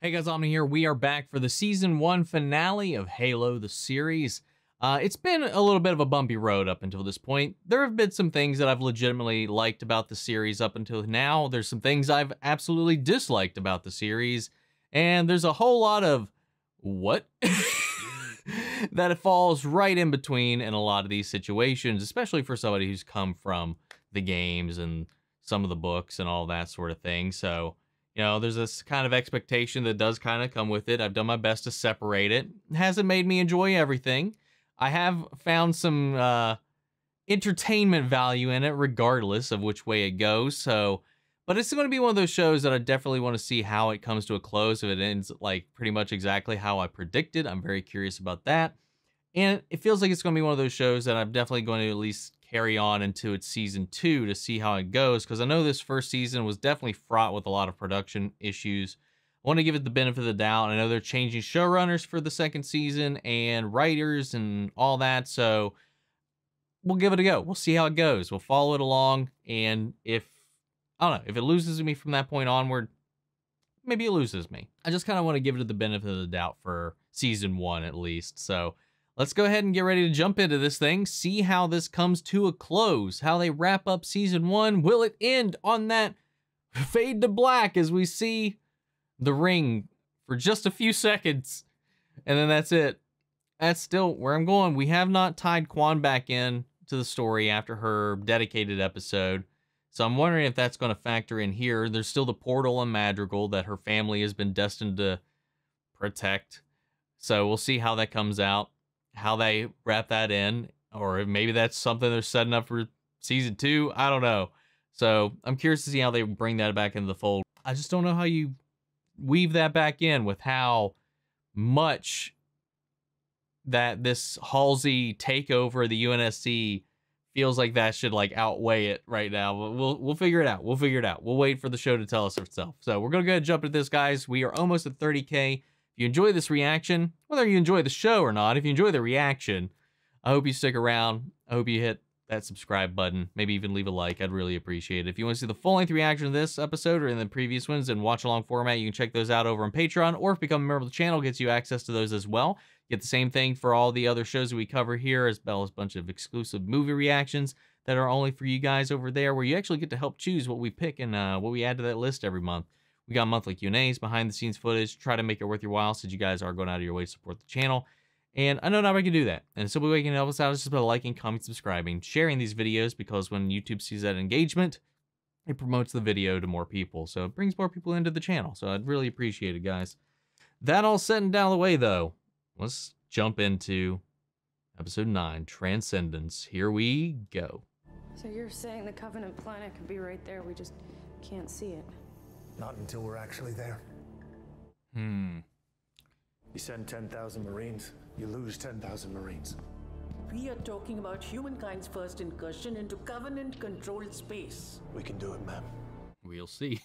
Hey guys, Omni here. We are back for the Season 1 finale of Halo, the series. It's been a little bit of a bumpy road up until this point. There have been some things that I've legitimately liked about the series up until now. There's some things I've absolutely disliked about the series. And there's a whole lot of what? that it falls right in between in a lot of these situations, especially for somebody who's come from the games and some of the books and all that sort of thing. So, you know, there's this kind of expectation that does kind of come with it. I've done my best to separate it. It hasn't made me enjoy everything. I have found some entertainment value in it, regardless of which way it goes. So, but it's going to be one of those shows that I definitely want to see how it comes to a close. If it ends like pretty much exactly how I predicted, I'm very curious about that. And it feels like it's going to be one of those shows that I'm definitely going to at least carry on into its season 2 to see how it goes, because I know this first season was definitely fraught with a lot of production issues. I want to give it the benefit of the doubt. I know they're changing showrunners for the second season and writers and all that, so we'll give it a go. We'll see how it goes. We'll follow it along, and if, I don't know, if it loses me from that point onward, maybe it loses me. I just kind of want to give it the benefit of the doubt for season 1 at least, so let's go ahead and get ready to jump into this thing, see how this comes to a close, how they wrap up season 1. Will it end on that fade to black as we see the ring for just a few seconds, and then that's it? That's still where I'm going. We have not tied Kwan back in to the story after her dedicated episode, so I'm wondering if that's going to factor in here. There's still the portal and Madrigal that her family has been destined to protect, so we'll see how that comes out, how they wrap that in, or maybe that's something they're setting up for season 2. I don't know. So I'm curious to see how they bring that back into the fold. I just don't know how you weave that back in with how much that this Halsey takeover of the UNSC feels like that should like outweigh it right now. We'll figure it out. We'll figure it out. We'll wait for the show to tell us itself. So we're gonna go ahead and jump into this, guys. We are almost at 30K. If you enjoy this reaction, whether you enjoy the show or not, if you enjoy the reaction, I hope you stick around. I hope you hit that subscribe button, maybe even leave a like. I'd really appreciate it. If you want to see the full-length reaction to this episode or in the previous ones in watch-along format, you can check those out over on Patreon, or if you become a member of the channel, gets you access to those as well. You get the same thing for all the other shows that we cover here, as well as a bunch of exclusive movie reactions that are only for you guys over there, where you actually get to help choose what we pick and what we add to that list every month. We got monthly Q&As, behind-the-scenes footage, try to make it worth your while since you guys are going out of your way to support the channel. And I know not everybody can do that. And so we can help us out just by liking, commenting, subscribing, sharing these videos, because when YouTube sees that engagement, it promotes the video to more people. So it brings more people into the channel. So I'd really appreciate it, guys. That all said and down the way, though, let's jump into episode 9, Transcendence. Here we go. So you're saying the Covenant planet could be right there, we just can't see it? Not until we're actually there. You send 10,000 Marines, you lose 10,000 Marines. We are talking about humankind's first incursion into Covenant-controlled space. We can do it, ma'am. We'll see.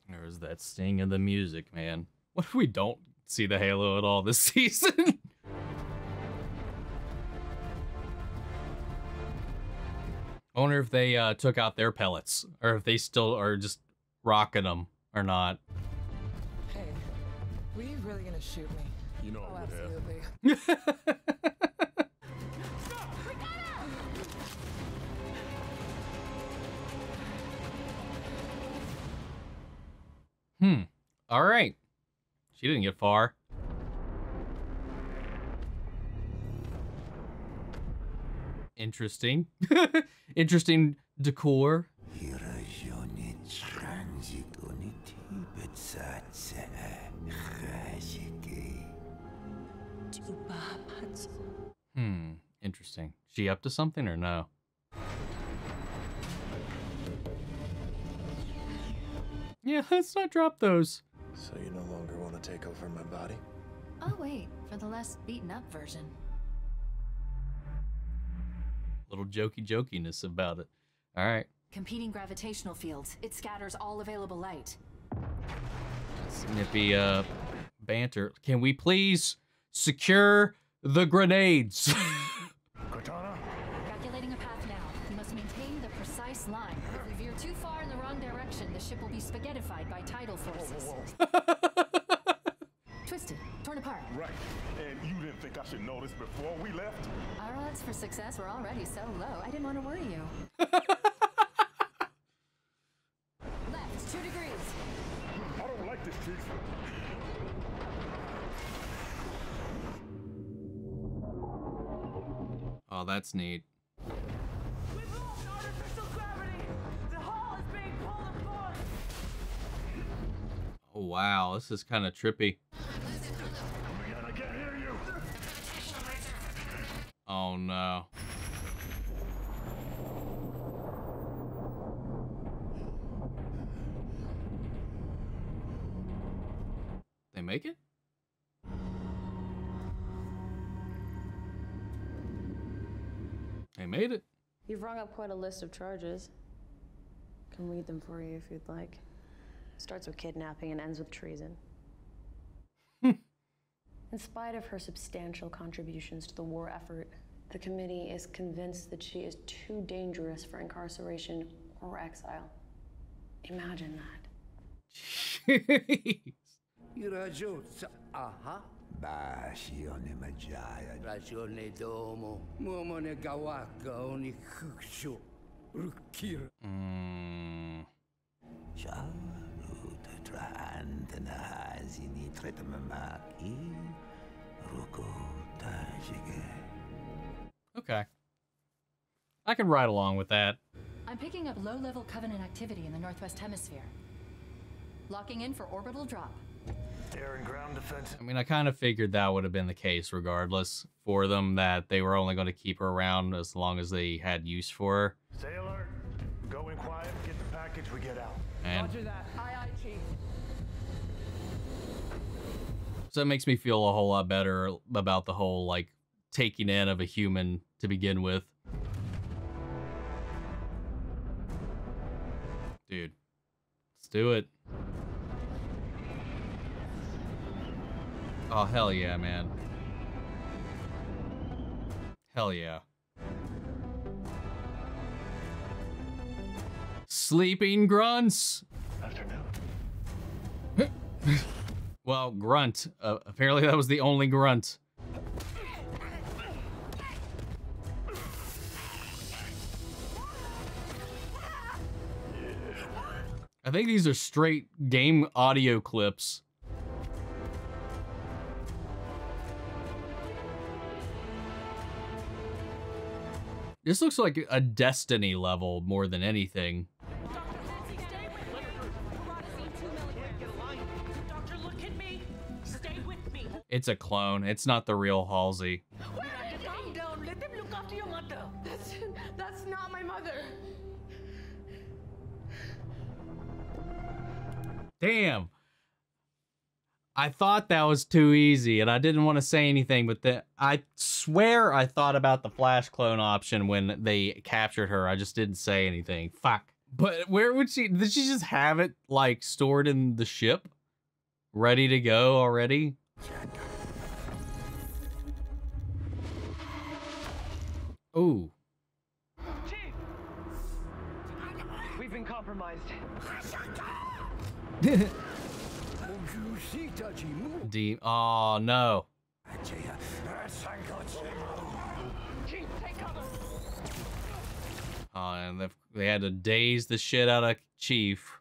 There's that sting in the music, man. What if we don't see the Halo at all this season? I wonder if they took out their pellets, or if they still are just rocking them or not. Hey, were you really gonna shoot me? You know I would Absolutely. All right. She didn't get far. Interesting. Interesting decor. Interesting. She up to something or no? Yeah, let's not drop those. So you no longer want to take over my body? Oh wait, for the less beaten up version. Little jokiness about it. All right. Competing gravitational fields. It scatters all available light. Snippy banter. Can we please secure the grenades? Cortana? Calculating a path now. You must maintain Keeping the precise line. If we veer too far in the wrong direction, the ship will be spaghettified by tidal forces. Twisted, torn apart. Right. And you didn't think I should know this before we left? Our odds for success were already so low, I didn't want to worry you. Left, 2 degrees. I don't like this, Chief. Oh, that's neat. We've lost artificial gravity! The hull is being pulled apart! Oh, wow. This is kind of trippy. I can't hear you. Oh, no. They make it? They made it. You've rung up quite a list of charges. Can read them for you if you'd like. Starts with kidnapping and ends with treason. In spite of her substantial contributions to the war effort, the committee is convinced that she is too dangerous for incarceration or exile. Imagine that. Okay. I can ride along with that. I'm picking up low-level Covenant activity in the Northwest Hemisphere. Locking in for orbital drop. Air and ground defense. I mean, I kind of figured that would have been the case regardless for them, that they were only going to keep her around as long as they had use for her. Stay alert. Go in quiet, get the package, we get out. And Roger that. Aye, aye, Chief. so it makes me feel a whole lot better about the whole, like, taking in of a human to begin with. Dude, let's do it. Oh, hell yeah, man. Hell yeah. Sleeping grunts. Afternoon. Well, grunt. Apparently that was the only grunt. I think these are straight game audio clips. This looks like a Destiny level more than anything. Doctor, look at me. Stay with me. It's a clone. It's not the real Halsey. Calm down. Let them look after your mother. That's not my mother. Damn. I thought that was too easy, and I didn't want to say anything, but I swear I thought about the flash clone option when they captured her. I just didn't say anything. Fuck. But where would she... Did she just have it, like, stored in the ship? Ready to go already? Ooh. Chief! We've been compromised. Oh, no. Chief, take cover! Oh, and they had to daze the shit out of Chief.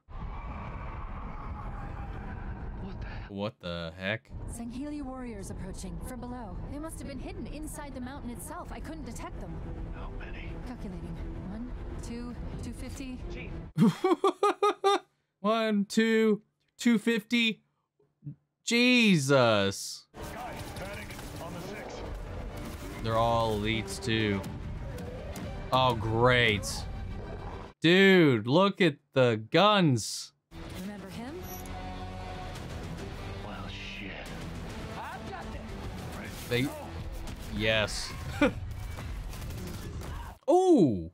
What the heck? Sangheli warriors approaching from below. They must have been hidden inside the mountain itself. I couldn't detect them. How many? Calculating. 1, 2, 250. Chief! 1, 2, 250. Jesus. Guys, panic on the 6. They're all elites too. Oh, great. Dude, look at the guns. Remember him? Well, shit. I've got this! They... Yes. Ooh.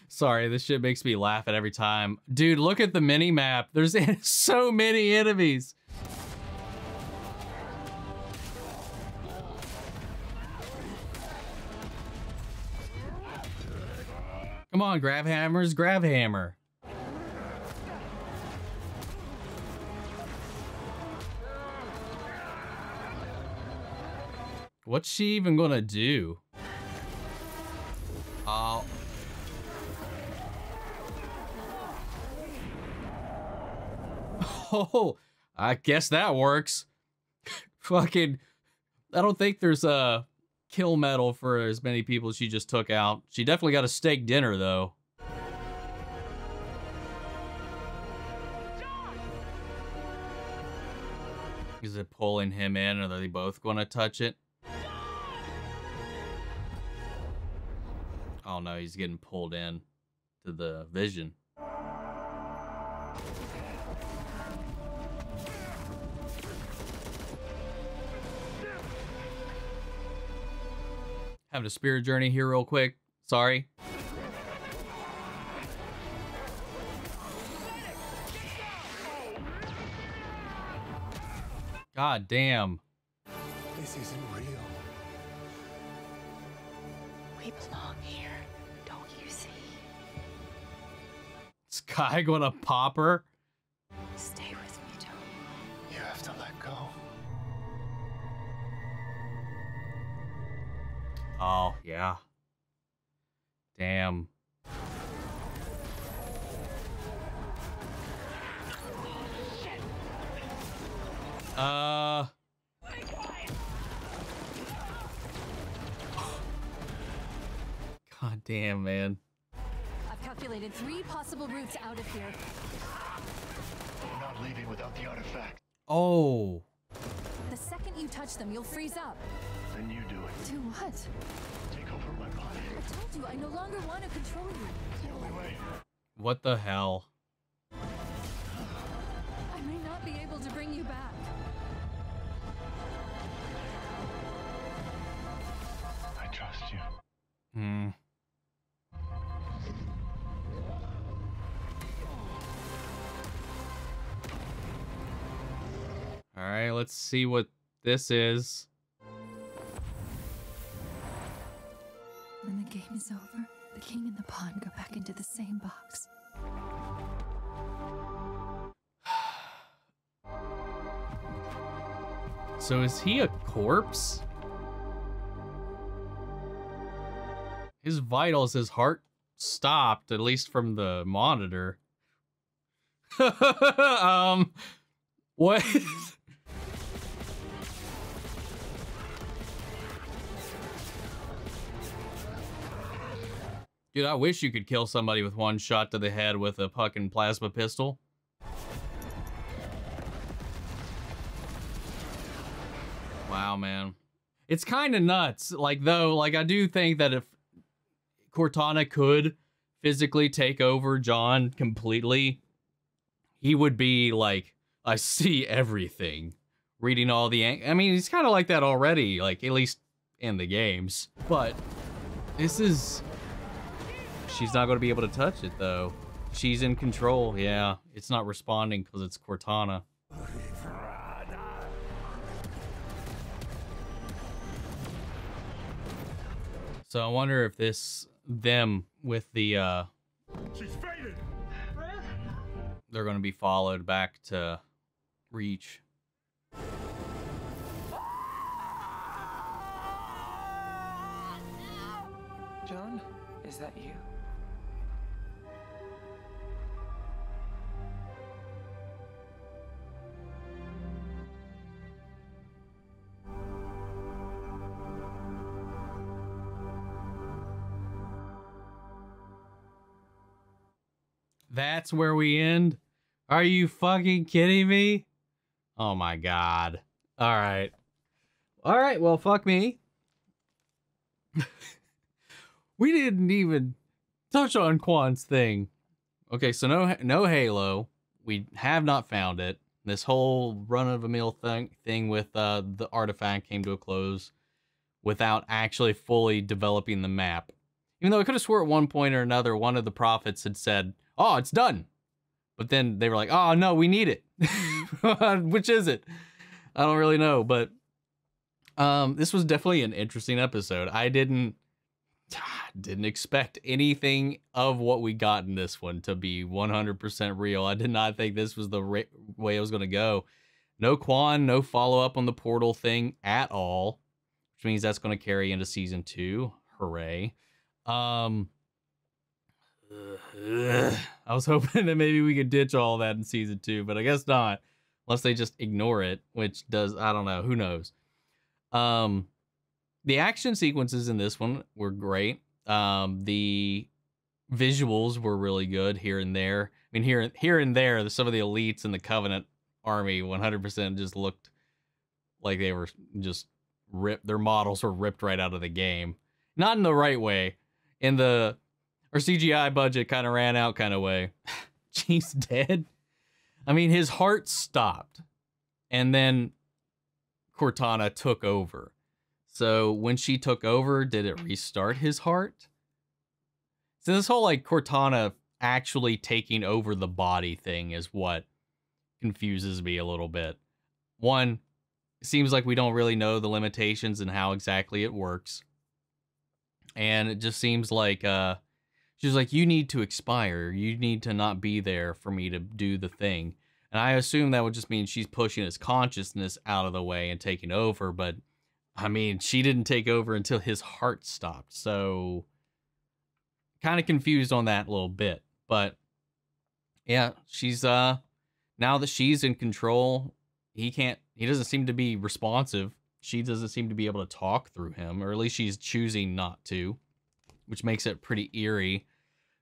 Sorry, this shit makes me laugh at every time. Dude, look at the mini-map. There's so many enemies. Come on, grab hammers, grab hammer. What's she even gonna do? Oh. Oh, I guess that works. Fucking, I don't think there's a kill medal for as many people she just took out. She definitely got a steak dinner, though. Is it pulling him in, or are they both going to touch it? Oh no, he's getting pulled in to the vision. Having a spirit journey here real quick. Sorry. God damn. This isn't real. We belong here, don't you see? This guy gonna pop her? Stay with me, Tony. You have to let go. Oh, yeah. Damn. God damn, man. I've calculated 3 possible routes out of here. We're not leaving without the artifact. Oh. The second you touch them, you'll freeze up. Then you do it. Do what? Take over my body. I told you, I no longer want to control you. It's the only way. What the hell? I may not be able to bring you back. I trust you. Hmm. All right, let's see what this is. When the game is over, the king and the pawn go back into the same box. So is he a corpse? His vitals, his heart stopped, at least from the monitor. What? Dude, I wish you could kill somebody with one shot to the head with a fucking plasma pistol. Wow, man. It's kind of nuts. Like, though, like, I do think that if Cortana could physically take over John completely, he would be like, I see everything. Reading all the... I mean, he's kind of like that already, like, at least in the games. But this is... She's not going to be able to touch it, though. She's in control. Yeah, it's not responding because it's Cortana. So I wonder if this... them with the... She's faded. they're going to be followed back to Reach. John, is that you? That's where we end? Are you fucking kidding me? Oh my god. Alright. Alright, well, fuck me. We didn't even touch on Kwan's thing. Okay, so no Halo. We have not found it. This whole run-of-the-mill thing with the artifact came to a close without actually fully developing the map. Even though I could have swore at one point or another, one of the prophets had said, oh, it's done. But then they were like, oh, no, we need it. Which is it? I don't really know. But this was definitely an interesting episode. I didn't didn't expect anything of what we got in this one to be 100% real. I did not think this was the way it was going to go. No Kwan, no follow-up on the portal thing at all, which means that's going to carry into season 2. Hooray. I was hoping that maybe we could ditch all that in season 2, but I guess not, unless they just ignore it, which does, I don't know, who knows. The action sequences in this one were great. The visuals were really good here and there. I mean, here and there, some of the elites in the Covenant army 100% just looked like they were just ripped. Their models were ripped right out of the game. Not in the right way. In the, our CGI budget kind of ran out kind of way. He's dead. I mean, his heart stopped. And then Cortana took over. So when she took over, did it restart his heart? So this whole like Cortana actually taking over the body thing is what confuses me a little bit. One, it seems like we don't really know the limitations and how exactly it works. And it just seems like she's like, you need to expire. You need to not be there for me to do the thing. And I assume that would just mean she's pushing his consciousness out of the way and taking over, but I mean, she didn't take over until his heart stopped. So kind of confused on that a little bit. But yeah, she's now that she's in control, he doesn't seem to be responsive. She doesn't seem to be able to talk through him, or at least she's choosing not to, which makes it pretty eerie.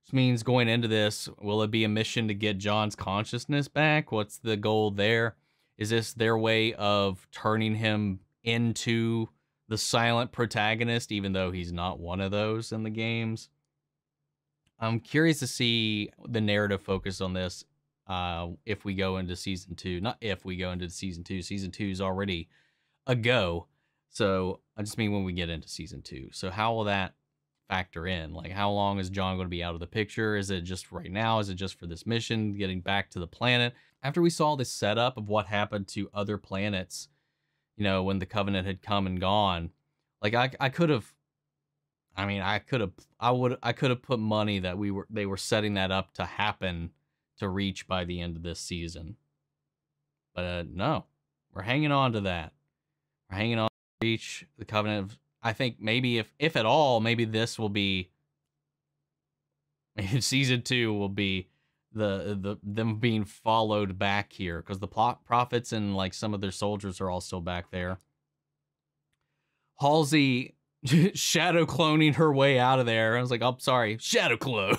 Which means going into this, will it be a mission to get John's consciousness back? What's the goal there? Is this their way of turning him into the silent protagonist, even though he's not one of those in the games? I'm curious to see the narrative focus on this if we go into season 2. Not if we go into season 2. Season 2 is already a go. So I just mean when we get into season 2. So how will that factor in? Like, how long is John going to be out of the picture? Is it just right now? Is it just for this mission, getting back to the planet? After we saw this setup of what happened to other planets, you know, when the Covenant had come and gone, like I could have put money that they were setting that up to happen to reach by the end of this season. But no, we're hanging on to that. We're hanging on to reach the Covenant. I think maybe if at all, maybe this will be, maybe season 2 will be them being followed back here, because the prophets and like some of their soldiers are all still back there. Halsey shadow cloning her way out of there. I was like, oh, sorry, shadow clone.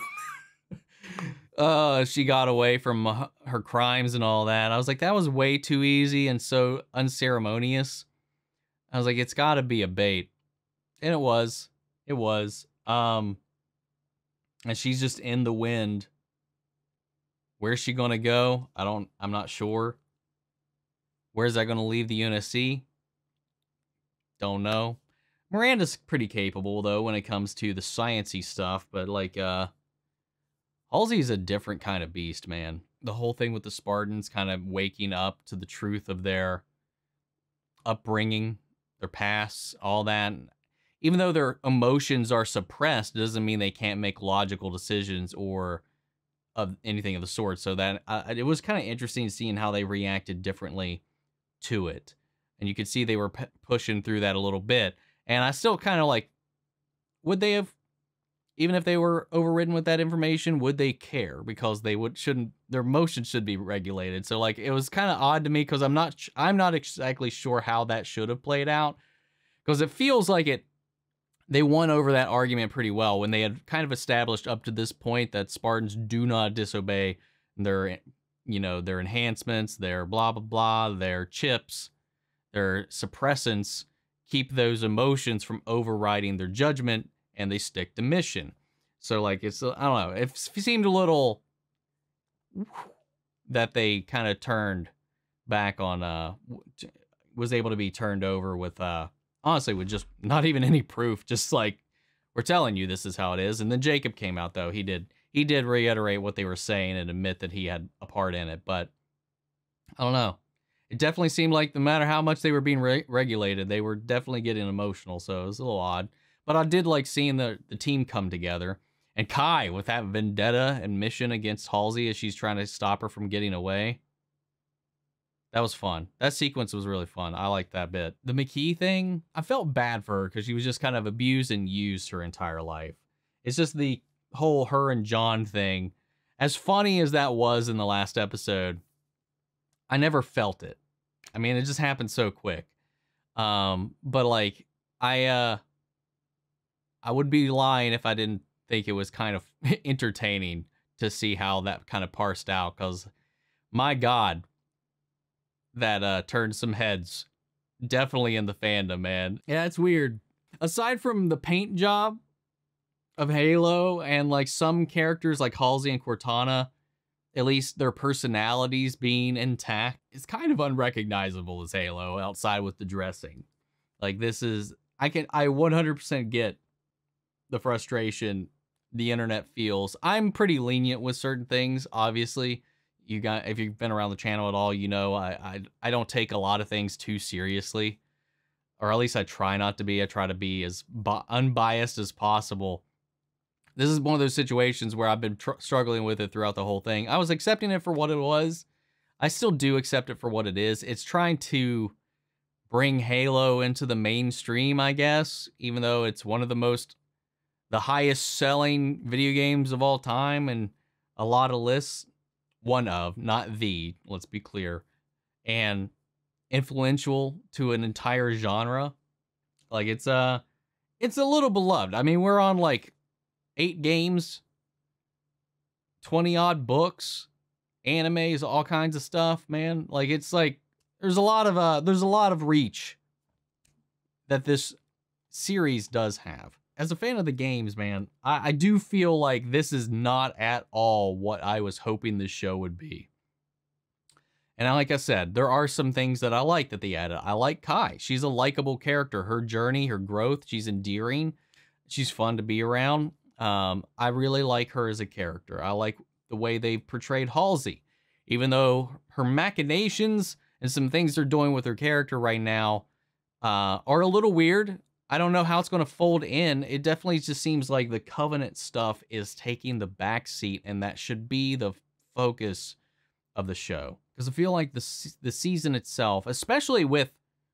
She got away from her crimes and all that. I was like, that was way too easy and so unceremonious. I was like, it's got to be a bait. And it was. And she's just in the wind. Where's she gonna go? I'm not sure. Where's that gonna leave the UNSC? Don't know. Miranda's pretty capable though when it comes to the sciencey stuff, but like Halsey's a different kind of beast, man. The whole thing with the Spartans kind of waking up to the truth of their upbringing, their past, all that. Even though their emotions are suppressed, it doesn't mean they can't make logical decisions or of anything of the sort. So that it was kind of interesting seeing how they reacted differently to it. And you could see they were pushing through that a little bit. And I still kind of like, would they have, even if they were overridden with that information, would they care? Because they shouldn't, their emotions should be regulated. So like, it was kind of odd to me because I'm not exactly sure how that should have played out. Because it feels like they won over that argument pretty well when they had kind of established up to this point that Spartans do not disobey their, their enhancements, their blah, blah, blah, their chips, their suppressants, keep those emotions from overriding their judgment, and they stick to mission. So like, I don't know, it seemed a little that they kind of turned back on, was able to be turned over with, honestly, with just not even any proof, just like, we're telling you this is how it is. And then Jacob came out, though. He did reiterate what they were saying and admit that he had a part in it. But I don't know. It definitely seemed like no matter how much they were being regulated, they were definitely getting emotional. So it was a little odd. But I did like seeing the team come together. And Kai with that vendetta and mission against Halsey as she's trying to stop her from getting away. That was fun. That sequence was really fun. I liked that bit. The McKee thing, I felt bad for her because she was just kind of abused and used her entire life. It's just the whole her and John thing. As funny as that was in the last episode, I never felt it. I mean, it just happened so quick. But like, I would be lying if I didn't think it was kind of entertaining to see how that kind of parsed out, because my God, that turned some heads definitely in the fandom, man. Yeah, it's weird. Aside from the paint job of Halo and like some characters like Halsey and Cortana, at least their personalities being intact, it's kind of unrecognizable as Halo outside with the dressing. Like this is, I 100% get the frustration the internet feels. I'm pretty lenient with certain things, obviously. If you've been around the channel at all, you know I don't take a lot of things too seriously, or at least I try not to be. I try to be as unbiased as possible. This is one of those situations where I've been struggling with it throughout the whole thing. I was accepting it for what it was. I still do accept it for what it is. It's trying to bring Halo into the mainstream, I guess, even though it's one of the highest selling video games of all time and a lot of lists. One of, not the, let's be clear, and influential to an entire genre. Like it's a little beloved. I mean, we're on like 8 games, 20 odd books, animes, all kinds of stuff, man. Like it's like there's a lot of reach that this series does have. As a fan of the games, man, I do feel like this is not at all what I was hoping this show would be. And like I said, there are some things that I like that they added. I like Kai. She's a likable character. Her journey, her growth, she's endearing. She's fun to be around. I really like her as a character. I like the way they portrayed Halsey. Even though her machinations and some things they're doing with her character right now are a little weird. I don't know how it's going to fold in. It definitely just seems like the Covenant stuff is taking the back seat, and that should be the focus of the show. Because I feel like the season itself, especially with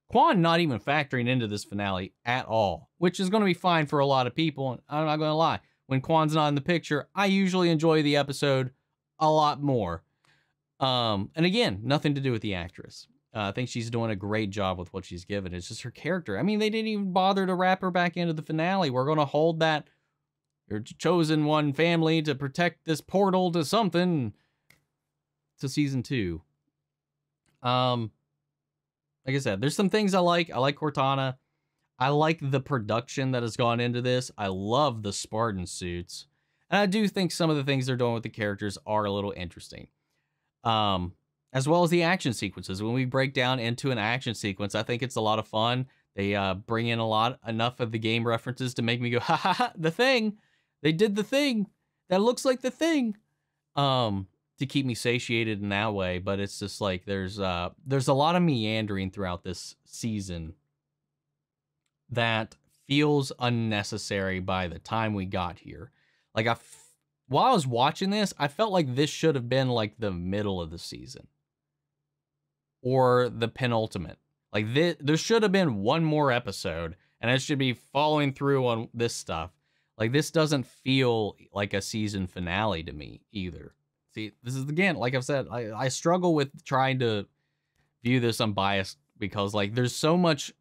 Kwan not even factoring into this finale at all, which is going to be fine for a lot of people. And I'm not going to lie. When Kwan's not in the picture, I usually enjoy the episode a lot more. And again, nothing to do with the actress. I think she's doing a great job with what she's given. It's just her character. I mean, they didn't even bother to wrap her back into the finale. We're going to hold that your chosen one family to protect this portal to something to season 2. Like I said, there's some things I like. I like Cortana. I like the production that has gone into this. I love the Spartan suits. And I do think some of the things they're doing with the characters are a little interesting. As well as the action sequences. When we break down into an action sequence, I think it's a lot of fun. They bring in enough of the game references to make me go, ha ha ha, the thing. They did the thing. That looks like the thing. To keep me satiated in that way. But it's just like there's a lot of meandering throughout this season that feels unnecessary by the time we got here. Like while I was watching this, I felt like this should have been like the middle of the season. Or the penultimate. Like there should have been one more episode, and it should be following through on this stuff. Like this doesn't feel like a season finale to me either. See, this is again, like I've said, I struggle with trying to view this unbiased because like there's so much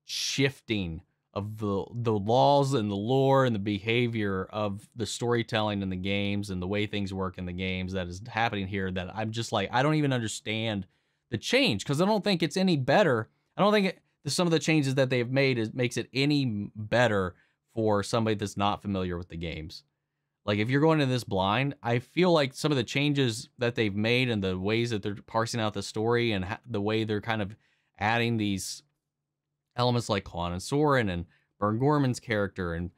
shifting of the laws and the lore and the behavior of the storytelling in the games and the way things work in the games that is happening here that I'm just like, I don't even understand the change, because I don't think it's any better. I don't think some of the changes that they've made makes it any better for somebody that's not familiar with the games. Like if you're going into this blind, I feel like some of the changes that they've made and the ways that they're parsing out the story and the way they're kind of adding these elements like Kwan and Soren and Bern Gorman's character and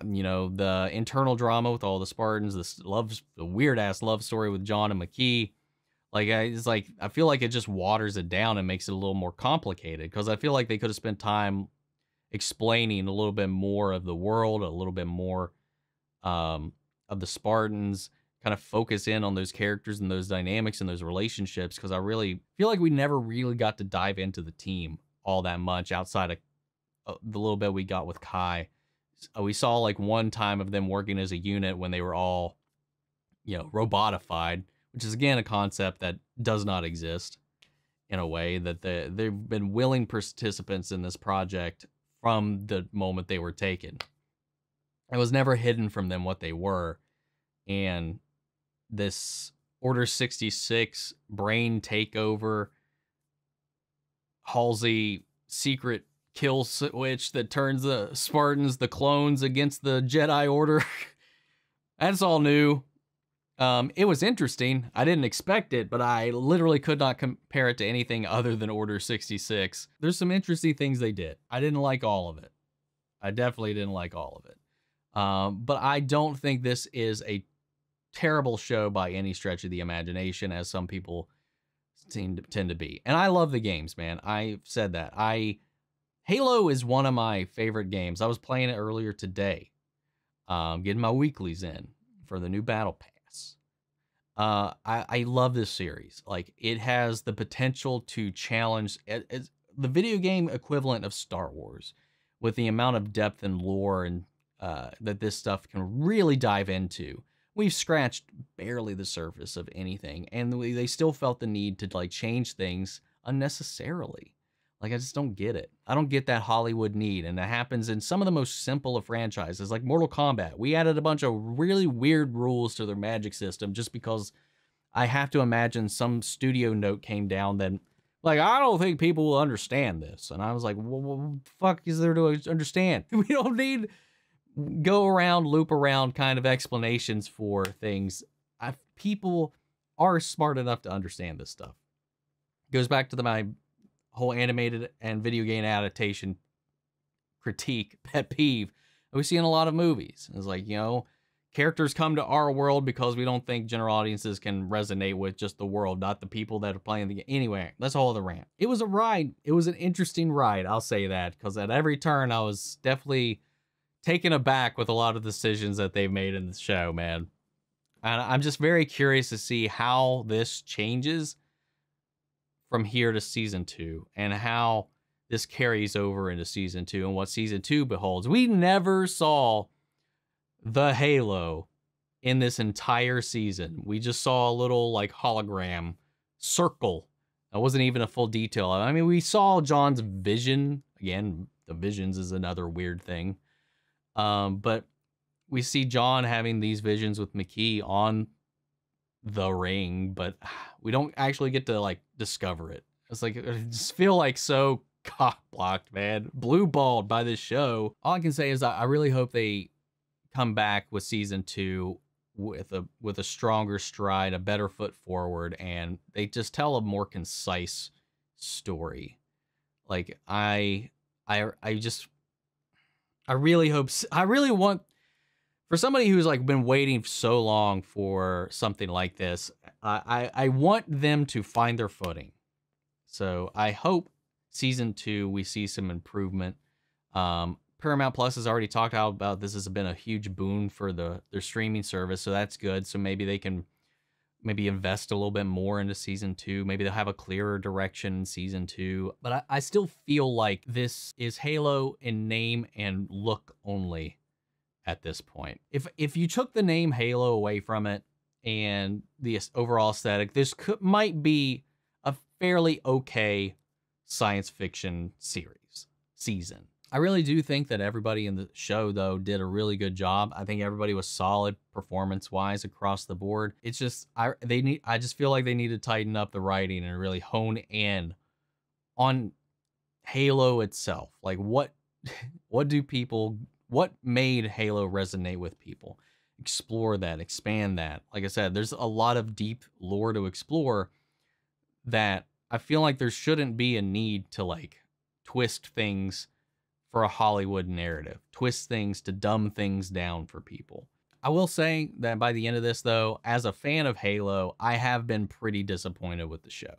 you know the internal drama with all the Spartans, the weird ass love story with John and McKee. Like, I feel like it just waters it down and makes it a little more complicated, because I feel like they could have spent time explaining a little bit more of the world, a little bit more of the Spartans, kind of focus in on those characters and those dynamics and those relationships, because I really feel like we never really got to dive into the team all that much outside of the little bit we got with Kai. We saw like one time of them working as a unit when they were all, you know, robotified, which is again a concept that does not exist in a way, that they've been willing participants in this project from the moment they were taken. It was never hidden from them what they were. And this Order 66 brain takeover, Halsey secret kill switch that turns the Spartans, the clones, against the Jedi Order. That's all new. It was interesting. I didn't expect it, but I literally could not compare it to anything other than Order 66. There's some interesting things they did. I didn't like all of it. I definitely didn't like all of it. But I don't think this is a terrible show by any stretch of the imagination, as some people tend to be. And I love the games, man. I've said that. Halo is one of my favorite games. I was playing it earlier today, getting my weeklies in for the new Battle Pass. I love this series. Like, it has the potential to challenge the video game equivalent of Star Wars, with the amount of depth and lore and that this stuff can really dive into. We've scratched barely the surface of anything, and they still felt the need to like change things unnecessarily. Like, I just don't get it. I don't get that Hollywood need, and it happens in some of the most simple of franchises, like Mortal Kombat. We added a bunch of really weird rules to their magic system just because I have to imagine some studio note came down that, like, I don't think people will understand this. And I was like, well, what the fuck is there to understand? We don't need go around, loop around kind of explanations for things. People are smart enough to understand this stuff. It goes back to my whole animated and video game adaptation critique, pet peeve we see in a lot of movies. It's like, you know, characters come to our world because we don't think general audiences can resonate with just the world, not the people that are playing the game. Anyway, that's a whole other rant. It was a ride. It was an interesting ride, I'll say that, because at every turn I was definitely taken aback with a lot of decisions that they've made in the show, man. And I'm just very curious to see how this changes from here to season 2, and how this carries over into season 2 and what season 2 beholds. We never saw the Halo in this entire season. We just saw a little like hologram circle. That wasn't even a full detail. I mean, we saw John's vision. Again, the visions is another weird thing. But we see John having these visions with McKee on the ring, but we don't actually get to like discover it. It's like, I just feel like so cock-blocked, man. Blue-balled by this show. All I can say is I really hope they come back with season 2 with a stronger stride, a better foot forward, and they just tell a more concise story. Like, I really want, for somebody who's like been waiting so long for something like this, I want them to find their footing. So I hope season 2 we see some improvement. Paramount Plus has already talked out about this has been a huge boon for their streaming service, so that's good. So maybe they can invest a little bit more into season 2. Maybe they'll have a clearer direction in season 2. But I still feel like this is Halo in name and look only at this point. If you took the name Halo away from it and the overall aesthetic, this might be a fairly okay science fiction season. I really do think that everybody in the show, though, did a really good job. I think everybody was solid performance-wise across the board. It's just I just feel like they need to tighten up the writing and really hone in on Halo itself. Like, what made Halo resonate with people? Explore that, expand that. Like I said, there's a lot of deep lore to explore that I feel like there shouldn't be a need to like twist things for a Hollywood narrative, twist things to dumb things down for people. I will say that by the end of this, though, as a fan of Halo, I have been pretty disappointed with the show.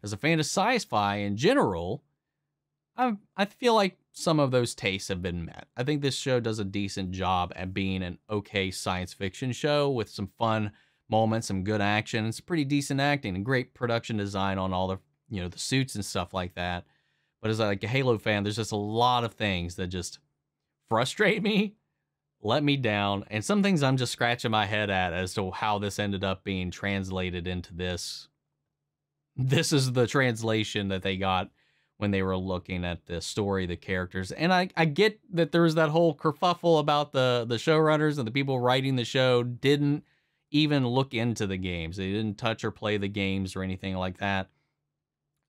As a fan of sci-fi in general, I feel like some of those tastes have been met. I think this show does a decent job at being an okay science fiction show with some fun moments, some good action, it's pretty decent acting and great production design on all the, you know, the suits and stuff like that. But as like a Halo fan, there's just a lot of things that just frustrate me, let me down, and some things I'm just scratching my head at as to how this ended up being translated into this. This is the translation that they got when they were looking at the story, the characters. And I get that there's that whole kerfuffle about the showrunners and the people writing the show didn't even look into the games. They didn't touch or play the games or anything like that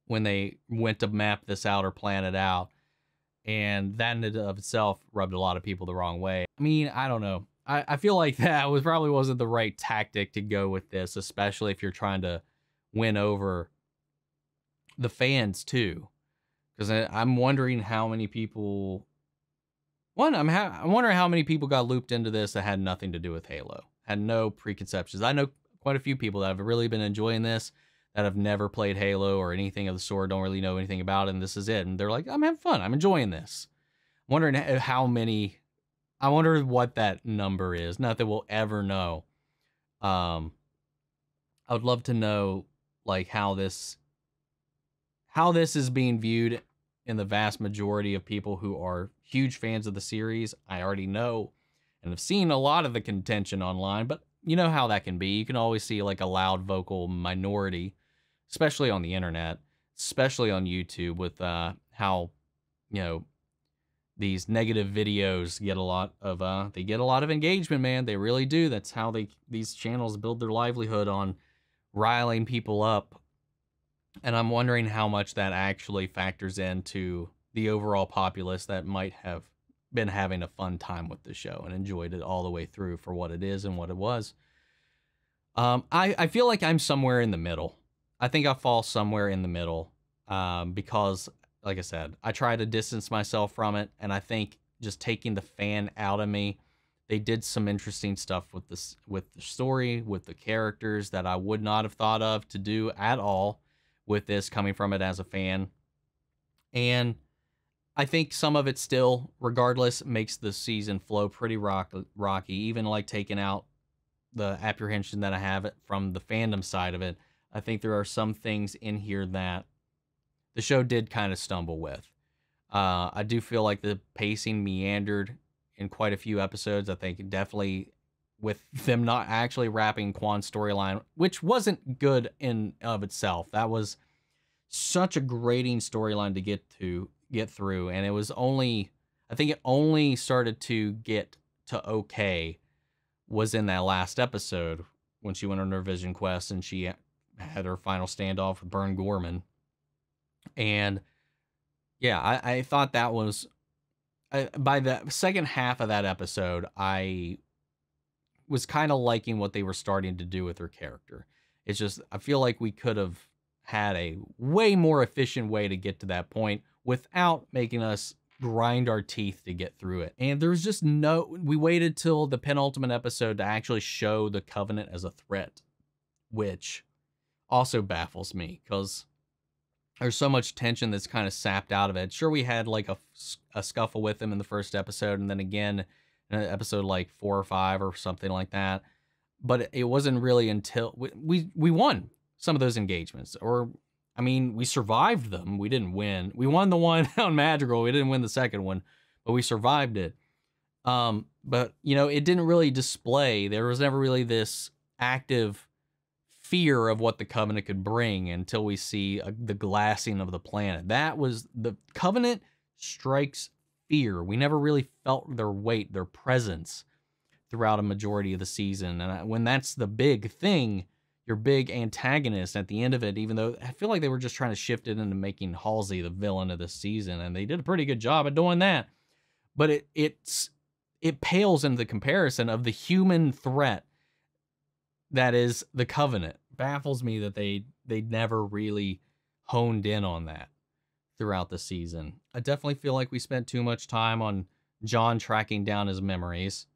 when they went to map this out or plan it out. And that in and of itself rubbed a lot of people the wrong way. I mean, I don't know. I feel like that probably wasn't the right tactic to go with this, especially if you're trying to win over the fans too. Because I'm wondering how many people... I'm wondering how many people got looped into this that had nothing to do with Halo. Had no preconceptions. I know quite a few people that have really been enjoying this, that have never played Halo or anything of the sort, don't really know anything about it, and this is it. And they're like, I'm having fun. I'm enjoying this. I'm wondering how many... I wonder what that number is. Not that we'll ever know. I would love to know, like, how this is being viewed in the vast majority of people who are huge fans of the series. I already know and have seen a lot of the contention online, but you know how that can be. You can always see like a loud vocal minority, especially on the internet, especially on YouTube, with how, you know, these negative videos get a lot of engagement, man. They really do. That's how these channels build their livelihood, on riling people up. And I'm wondering how much that actually factors into the overall populace that might have been having a fun time with the show and enjoyed it all the way through for what it is and what it was. I feel like I'm somewhere in the middle. I think I fall somewhere in the middle because, like I said, I try to distance myself from it, and I think just taking the fan out of me, they did some interesting stuff with this, with the story, with the characters that I would not have thought of to do at all with this, coming from it as a fan. And I think some of it still, regardless, makes the season flow pretty rocky, even like taking out the apprehension that I have from the fandom side of it. I think there are some things in here that the show did kind of stumble with. I do feel like the pacing meandered in quite a few episodes. I think definitely with them not actually wrapping Kwan's storyline, which wasn't good in of itself. That was such a grating storyline to get through, and it was only, I think it only started to get to okay was in that last episode when she went on her vision quest and she had her final standoff with Burn Gorman. And yeah, I thought that was, by the second half of that episode, I was kind of liking what they were starting to do with her character. It's just, I feel like we could have had a way more efficient way to get to that point without making us grind our teeth to get through it. And there's just we waited till the penultimate episode to actually show the Covenant as a threat, which also baffles me because there's so much tension that's kind of sapped out of it. Sure, we had like a scuffle with them in the first episode, and then again in episode like 4 or 5 or something like that. But it wasn't really until we won some of those engagements, or I mean, we survived them. We didn't win. We won the one on Madrigal. We didn't win the second one, but we survived it. But you know, it didn't really display. There was never really this active fear of what the Covenant could bring until we see the glassing of the planet. That was the Covenant strikes fear. We never really felt their weight, their presence throughout a majority of the season. And when that's the big thing, your big antagonist at the end of it, even though I feel like they were just trying to shift it into making Halsey the villain of this season, and they did a pretty good job at doing that. But it pales into the comparison of the human threat that is the Covenant. Baffles me that they never really honed in on that throughout the season. I definitely feel like we spent too much time on John tracking down his memories.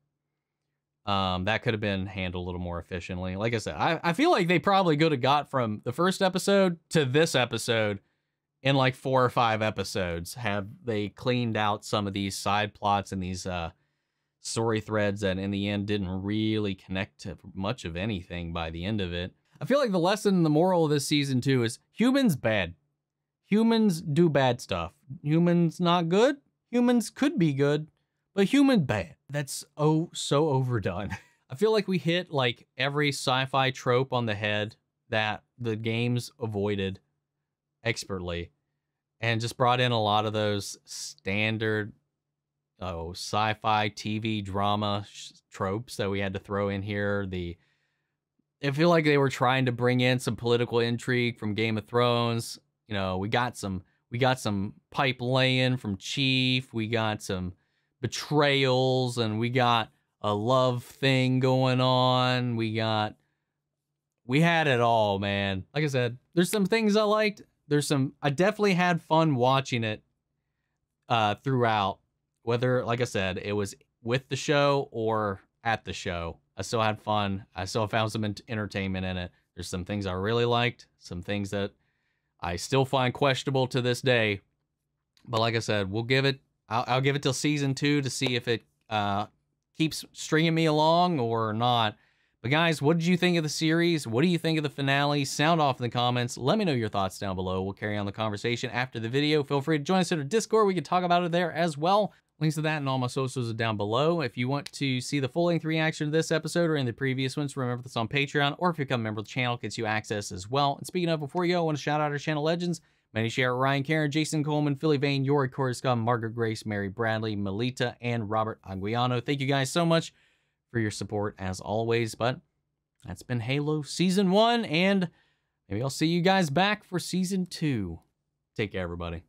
That could have been handled a little more efficiently. Like I said, I feel like they probably could have got from the first episode to this episode in like 4 or 5 episodes have they cleaned out some of these side plots and these story threads that in the end didn't really connect to much of anything by the end of it. I feel like the lesson, the moral of this season 2 is humans bad. Humans do bad stuff. Humans not good. Humans could be good, but human bad. That's so overdone. I feel like we hit like every sci-fi trope on the head that the games avoided expertly, and just brought in a lot of those standard sci-fi TV drama tropes that we had to throw in here. I feel like they were trying to bring in some political intrigue from Game of Thrones. You know, we got some pipe laying from Chief. We got some betrayals, and we got a love thing going on. We had it all, man. Like I said, there's some things I liked. I definitely had fun watching it throughout. Whether, like I said, it was with the show or at the show, I still had fun. I still found some entertainment in it. There's some things I really liked, some things that I still find questionable to this day. But like I said, I'll give it till season 2 to see if it keeps stringing me along or not. But guys, what did you think of the series? What do you think of the finale? Sound off in the comments. Let me know your thoughts down below. We'll carry on the conversation after the video. Feel free to join us in our Discord. We can talk about it there as well. Links to that and all my socials are down below. If you want to see the full-length reaction to this episode or in the previous ones, remember that's on Patreon, or if you become a member of the channel, it gets you access as well. And speaking of, before you go, I want to shout out our channel legends. Manny Share, Ryan Karen, Jason Coleman, Philly Vane, Yori Coruscant, Margaret Grace, Mary Bradley, Melita, and Robert Aguiano. Thank you guys so much for your support as always. But that's been Halo Season 1, and maybe I'll see you guys back for Season 2. Take care, everybody.